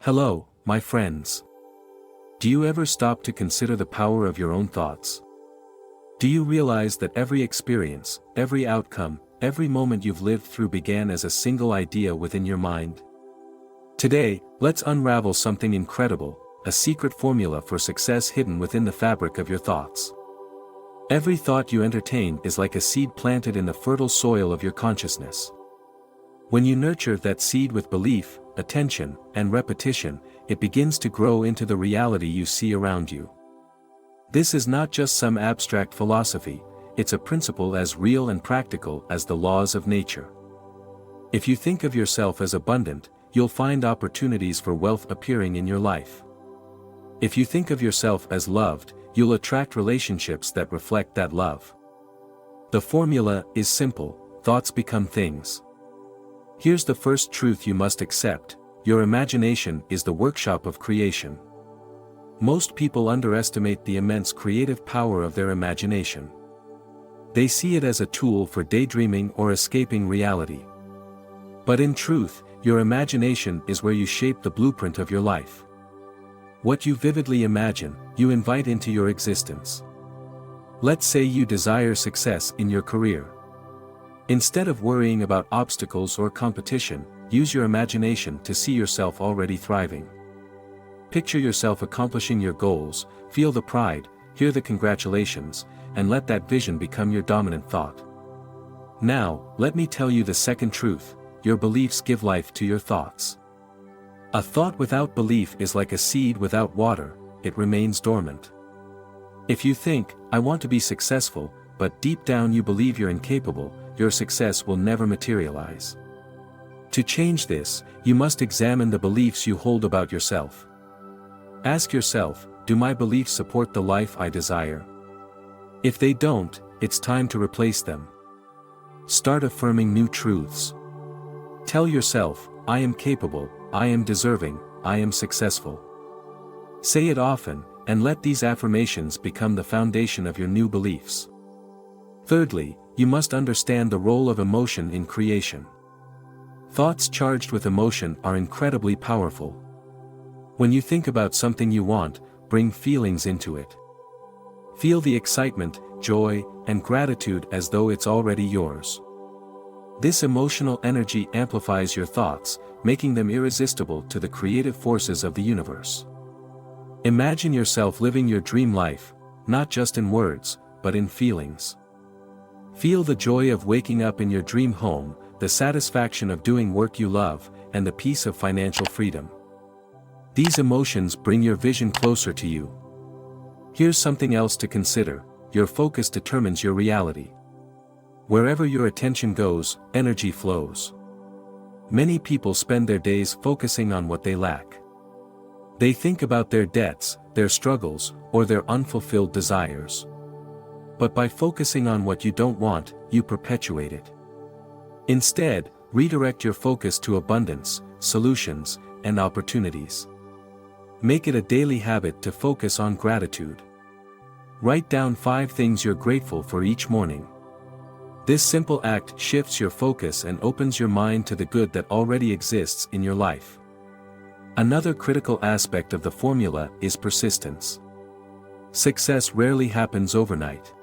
Hello, my friends. Do you ever stop to consider the power of your own thoughts? Do you realize that every experience, every outcome, every moment you've lived through began as a single idea within your mind? Today, let's unravel something incredible, a secret formula for success hidden within the fabric of your thoughts. Every thought you entertain is like a seed planted in the fertile soil of your consciousness. When you nurture that seed with belief, attention, and repetition, it begins to grow into the reality you see around you. This is not just some abstract philosophy, it's a principle as real and practical as the laws of nature. If you think of yourself as abundant, you'll find opportunities for wealth appearing in your life. If you think of yourself as loved, you'll attract relationships that reflect that love. The formula is simple: thoughts become things. Here's the first truth you must accept: your imagination is the workshop of creation. Most people underestimate the immense creative power of their imagination. They see it as a tool for daydreaming or escaping reality. But in truth, your imagination is where you shape the blueprint of your life. What you vividly imagine, you invite into your existence. Let's say you desire success in your career. Instead of worrying about obstacles or competition, use your imagination to see yourself already thriving. Picture yourself accomplishing your goals, feel the pride, hear the congratulations, and let that vision become your dominant thought. Now, let me tell you the second truth: your beliefs give life to your thoughts. A thought without belief is like a seed without water, it remains dormant. If you think, "I want to be successful," but deep down you believe you're incapable, your success will never materialize. To change this, you must examine the beliefs you hold about yourself. Ask yourself, do my beliefs support the life I desire? If they don't, it's time to replace them. Start affirming new truths. Tell yourself, "I am capable, I am deserving, I am successful." Say it often, and let these affirmations become the foundation of your new beliefs. Thirdly, you must understand the role of emotion in creation. Thoughts charged with emotion are incredibly powerful. When you think about something you want, bring feelings into it. Feel the excitement, joy, and gratitude as though it's already yours. This emotional energy amplifies your thoughts, making them irresistible to the creative forces of the universe. Imagine yourself living your dream life, not just in words, but in feelings. Feel the joy of waking up in your dream home, the satisfaction of doing work you love, and the peace of financial freedom. These emotions bring your vision closer to you. Here's something else to consider: your focus determines your reality. Wherever your attention goes, energy flows. Many people spend their days focusing on what they lack. They think about their debts, their struggles, or their unfulfilled desires. But by focusing on what you don't want, you perpetuate it. Instead, redirect your focus to abundance, solutions, and opportunities. Make it a daily habit to focus on gratitude. Write down 5 things you're grateful for each morning. This simple act shifts your focus and opens your mind to the good that already exists in your life. Another critical aspect of the formula is persistence. Success rarely happens overnight.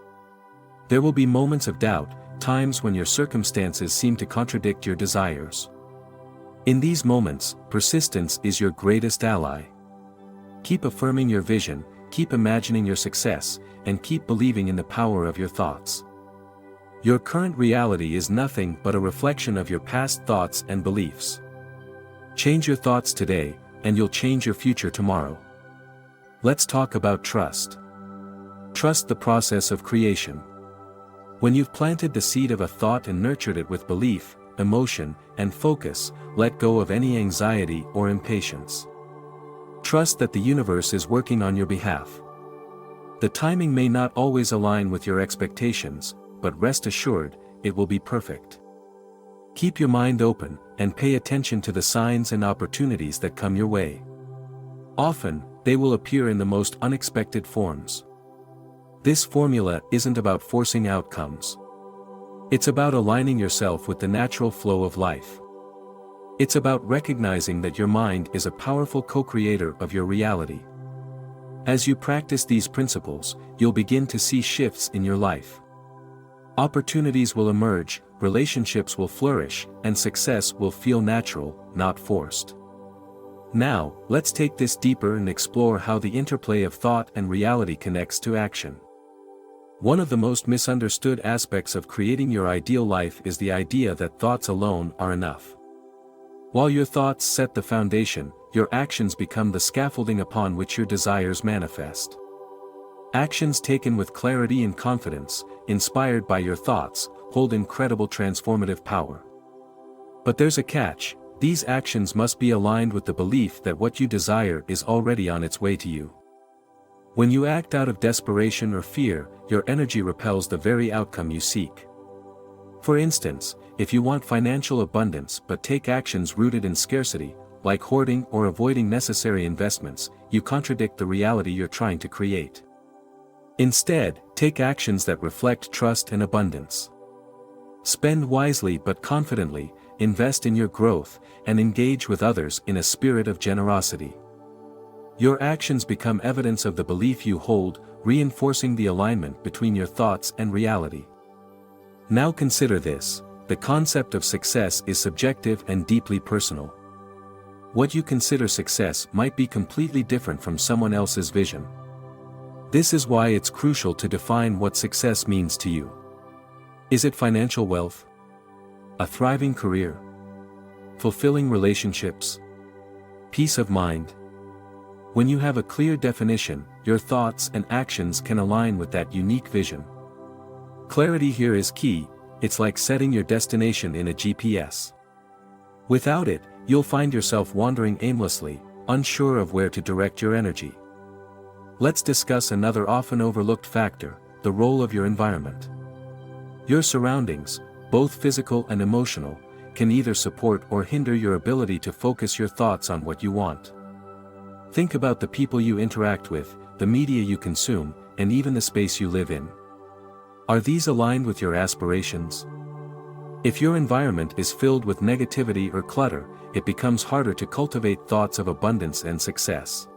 There will be moments of doubt, times when your circumstances seem to contradict your desires. In these moments, persistence is your greatest ally. Keep affirming your vision, keep imagining your success, and keep believing in the power of your thoughts. Your current reality is nothing but a reflection of your past thoughts and beliefs. Change your thoughts today, and you'll change your future tomorrow. Let's talk about trust. Trust the process of creation. When you've planted the seed of a thought and nurtured it with belief, emotion, and focus, let go of any anxiety or impatience. Trust that the universe is working on your behalf. The timing may not always align with your expectations, but rest assured, it will be perfect. Keep your mind open, and pay attention to the signs and opportunities that come your way. Often, they will appear in the most unexpected forms. This formula isn't about forcing outcomes. It's about aligning yourself with the natural flow of life. It's about recognizing that your mind is a powerful co-creator of your reality. As you practice these principles, you'll begin to see shifts in your life. Opportunities will emerge, relationships will flourish, and success will feel natural, not forced. Now, let's take this deeper and explore how the interplay of thought and reality connects to action. One of the most misunderstood aspects of creating your ideal life is the idea that thoughts alone are enough. While your thoughts set the foundation, your actions become the scaffolding upon which your desires manifest. Actions taken with clarity and confidence, inspired by your thoughts, hold incredible transformative power. But there's a catch: these actions must be aligned with the belief that what you desire is already on its way to you. When you act out of desperation or fear, your energy repels the very outcome you seek. For instance, if you want financial abundance but take actions rooted in scarcity, like hoarding or avoiding necessary investments, you contradict the reality you're trying to create. Instead, take actions that reflect trust and abundance. Spend wisely but confidently, invest in your growth, and engage with others in a spirit of generosity. Your actions become evidence of the belief you hold, reinforcing the alignment between your thoughts and reality. Now consider this: the concept of success is subjective and deeply personal. What you consider success might be completely different from someone else's vision. This is why it's crucial to define what success means to you. Is it financial wealth? A thriving career? Fulfilling relationships? Peace of mind? When you have a clear definition, your thoughts and actions can align with that unique vision. Clarity here is key. It's like setting your destination in a GPS. Without it, you'll find yourself wandering aimlessly, unsure of where to direct your energy. Let's discuss another often overlooked factor: the role of your environment. Your surroundings, both physical and emotional, can either support or hinder your ability to focus your thoughts on what you want. Think about the people you interact with, the media you consume, and even the space you live in. Are these aligned with your aspirations? If your environment is filled with negativity or clutter, it becomes harder to cultivate thoughts of abundance and success.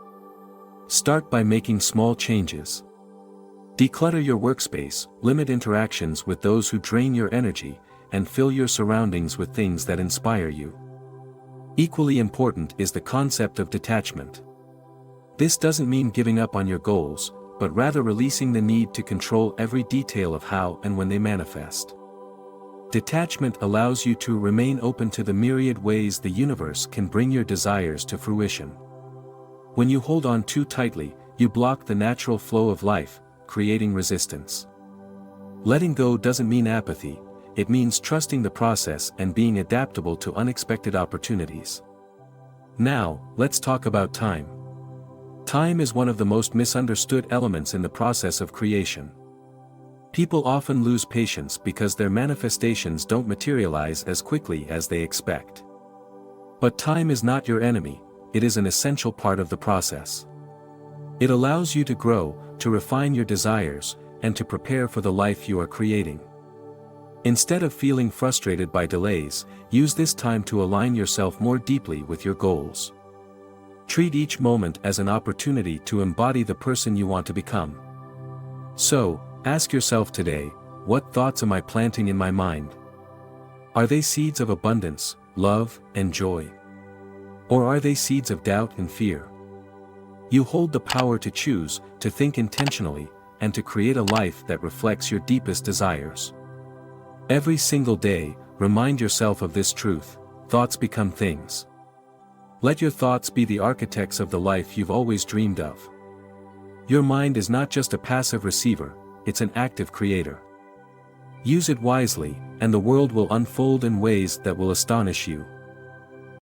Start by making small changes. Declutter your workspace, limit interactions with those who drain your energy, and fill your surroundings with things that inspire you. Equally important is the concept of detachment. This doesn't mean giving up on your goals, but rather releasing the need to control every detail of how and when they manifest. Detachment allows you to remain open to the myriad ways the universe can bring your desires to fruition. When you hold on too tightly, you block the natural flow of life, creating resistance. Letting go doesn't mean apathy, it means trusting the process and being adaptable to unexpected opportunities. Now, let's talk about time. Time is one of the most misunderstood elements in the process of creation. People often lose patience because their manifestations don't materialize as quickly as they expect. But time is not your enemy, it is an essential part of the process. It allows you to grow, to refine your desires, and to prepare for the life you are creating. Instead of feeling frustrated by delays, use this time to align yourself more deeply with your goals. Treat each moment as an opportunity to embody the person you want to become. So, ask yourself today, what thoughts am I planting in my mind? Are they seeds of abundance, love, and joy? Or are they seeds of doubt and fear? You hold the power to choose, to think intentionally, and to create a life that reflects your deepest desires. Every single day, remind yourself of this truth: thoughts become things. Let your thoughts be the architects of the life you've always dreamed of. Your mind is not just a passive receiver, it's an active creator. Use it wisely, and the world will unfold in ways that will astonish you.